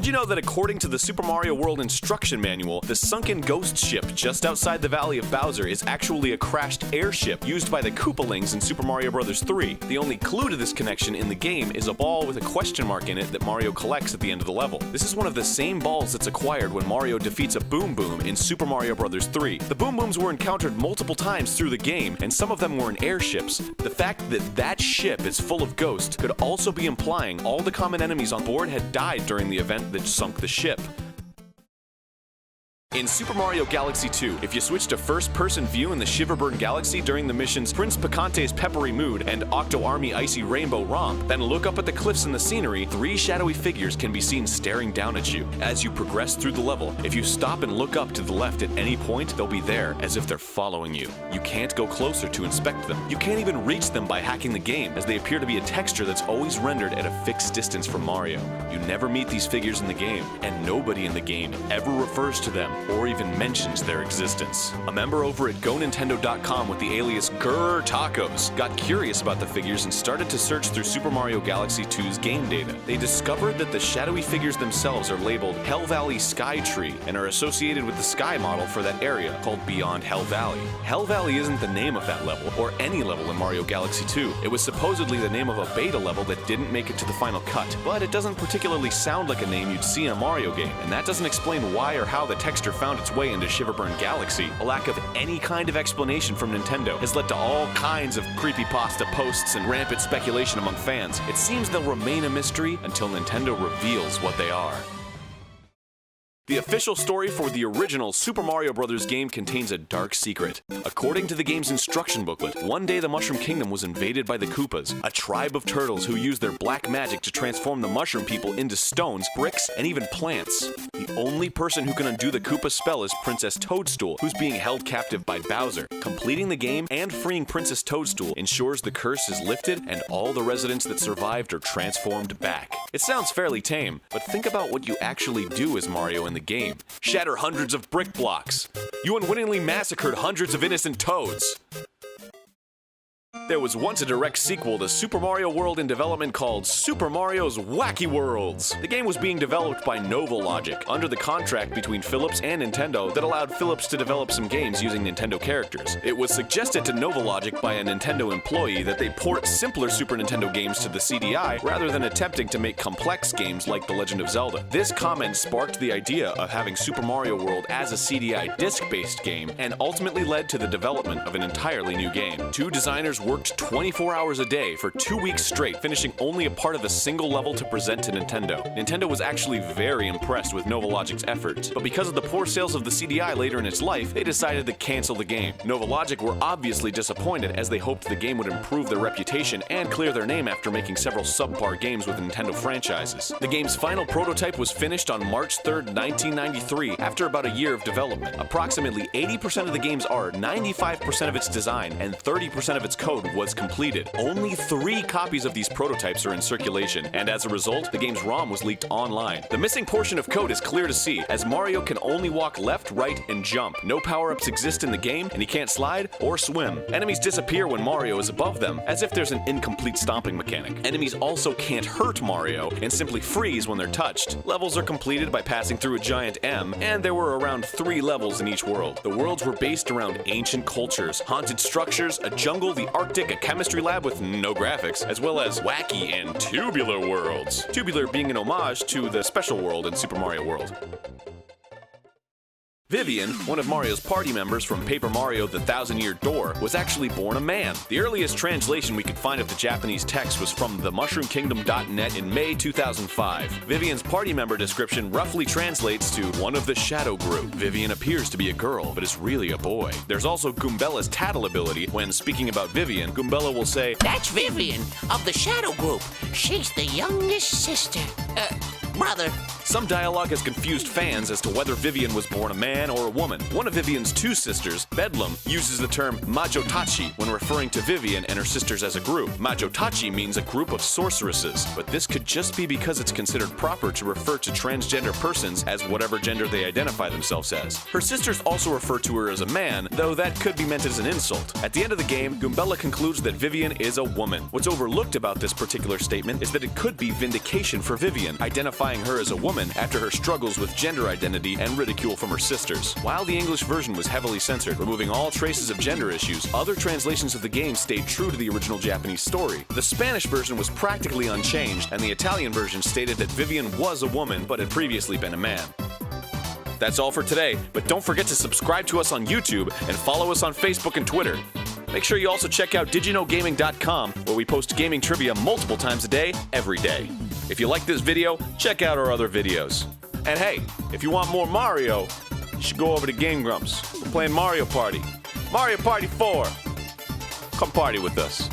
Did you know that according to the Super Mario World instruction manual, the sunken ghost ship just outside the Valley of Bowser is actually a crashed airship used by the Koopalings in Super Mario Bros. 3. The only clue to this connection in the game is a ball with a question mark in it that Mario collects at the end of the level. This is one of the same balls that's acquired when Mario defeats a Boom Boom in Super Mario Bros. 3. The Boom Booms were encountered multiple times through the game, and some of them were in airships. The fact that that ship is full of ghosts could also be implying all the common enemies on board had died during the event that sunk the ship. In Super Mario Galaxy 2, if you switch to first-person view in the Shiverburn Galaxy during the missions Prince Picante's Peppery Mood and Octo Army Icy Rainbow Romp, then look up at the cliffs in the scenery, 3 shadowy figures can be seen staring down at you. As you progress through the level, if you stop and look up to the left at any point, they'll be there as if they're following you. You can't go closer to inspect them. You can't even reach them by hacking the game, as they appear to be a texture that's always rendered at a fixed distance from Mario. You never meet these figures in the game, and nobody in the game ever refers to them or even mentions their existence. A member over at GoNintendo.com with the alias Grrr Tacos got curious about the figures and started to search through Super Mario Galaxy 2's game data. They discovered that the shadowy figures themselves are labeled Hell Valley Sky Tree and are associated with the sky model for that area called Beyond Hell Valley. Hell Valley isn't the name of that level or any level in Mario Galaxy 2. It was supposedly the name of a beta level that didn't make it to the final cut, but it doesn't particularly sound like a name you'd see in a Mario game, and that doesn't explain why or how the texture found its way into Shiverburn Galaxy. A lack of any kind of explanation from Nintendo has led to all kinds of creepypasta posts and rampant speculation among fans. It seems they'll remain a mystery until Nintendo reveals what they are. The official story for the original Super Mario Bros. Game contains a dark secret. According to the game's instruction booklet, one day the Mushroom Kingdom was invaded by the Koopas, a tribe of turtles who use their black magic to transform the Mushroom People into stones, bricks, and even plants. The only person who can undo the Koopa spell is Princess Toadstool, who's being held captive by Bowser. Completing the game and freeing Princess Toadstool ensures the curse is lifted and all the residents that survived are transformed back. It sounds fairly tame, but think about what you actually do as Mario in the game. Shatter hundreds of brick blocks. You unwittingly massacred hundreds of innocent toads. There was once a direct sequel to Super Mario World in development called Super Mario's Wacky Worlds. The game was being developed by Novalogic under the contract between Philips and Nintendo that allowed Philips to develop some games using Nintendo characters. It was suggested to Novalogic by a Nintendo employee that they port simpler Super Nintendo games to the CDI rather than attempting to make complex games like The Legend of Zelda. This comment sparked the idea of having Super Mario World as a CDI disc-based game and ultimately led to the development of an entirely new game. 2 designers worked 24 hours a day for 2 weeks straight, finishing only a part of a single level to present to Nintendo. Nintendo was actually very impressed with Novologic's efforts, but because of the poor sales of the CDI later in its life, they decided to cancel the game. Novalogic were obviously disappointed as they hoped the game would improve their reputation and clear their name after making several subpar games with Nintendo franchises. The game's final prototype was finished on March 3rd, 1993, after about a year of development. Approximately 80% of the game's art, 95% of its design, and 30% of its code was completed. Only 3 copies of these prototypes are in circulation, and as a result, the game's ROM was leaked online. The missing portion of code is clear to see, as Mario can only walk left, right, and jump. No power-ups exist in the game, and he can't slide or swim. Enemies disappear when Mario is above them, as if there's an incomplete stomping mechanic. Enemies also can't hurt Mario, and simply freeze when they're touched. Levels are completed by passing through a giant M, and there were around 3 levels in each world. The worlds were based around ancient cultures, haunted structures, a jungle, the Arctic, a chemistry lab with no graphics, as well as wacky and tubular worlds. Tubular being an homage to the special world in Super Mario World. Vivian, one of Mario's party members from Paper Mario: The Thousand-Year Door, was actually born a man. The earliest translation we could find of the Japanese text was from themushroomkingdom.net in May 2005. Vivian's party member description roughly translates to one of the Shadow Group. Vivian appears to be a girl, but is really a boy. There's also Goombella's tattle ability. When speaking about Vivian, Goombella will say, "That's Vivian of the Shadow Group. She's the youngest sister. Brother." Some dialogue has confused fans as to whether Vivian was born a man or a woman. One of Vivian's 2 sisters, Bedlam, uses the term Majotachi when referring to Vivian and her sisters as a group. Majotachi means a group of sorceresses, but this could just be because it's considered proper to refer to transgender persons as whatever gender they identify themselves as. Her sisters also refer to her as a man, though that could be meant as an insult. At the end of the game, Goombella concludes that Vivian is a woman. What's overlooked about this particular statement is that it could be vindication for Vivian, identifying her as a woman woman after her struggles with gender identity and ridicule from her sisters. While the English version was heavily censored, removing all traces of gender issues, other translations of the game stayed true to the original Japanese story. The Spanish version was practically unchanged, and the Italian version stated that Vivian was a woman but had previously been a man. That's all for today, but don't forget to subscribe to us on YouTube and follow us on Facebook and Twitter. Make sure you also check out digiknowgaming.com, where we post gaming trivia multiple times a day, every day. If you like this video, check out our other videos. And hey, if you want more Mario, you should go over to Game Grumps. We're playing Mario Party. Mario Party 4. Come party with us.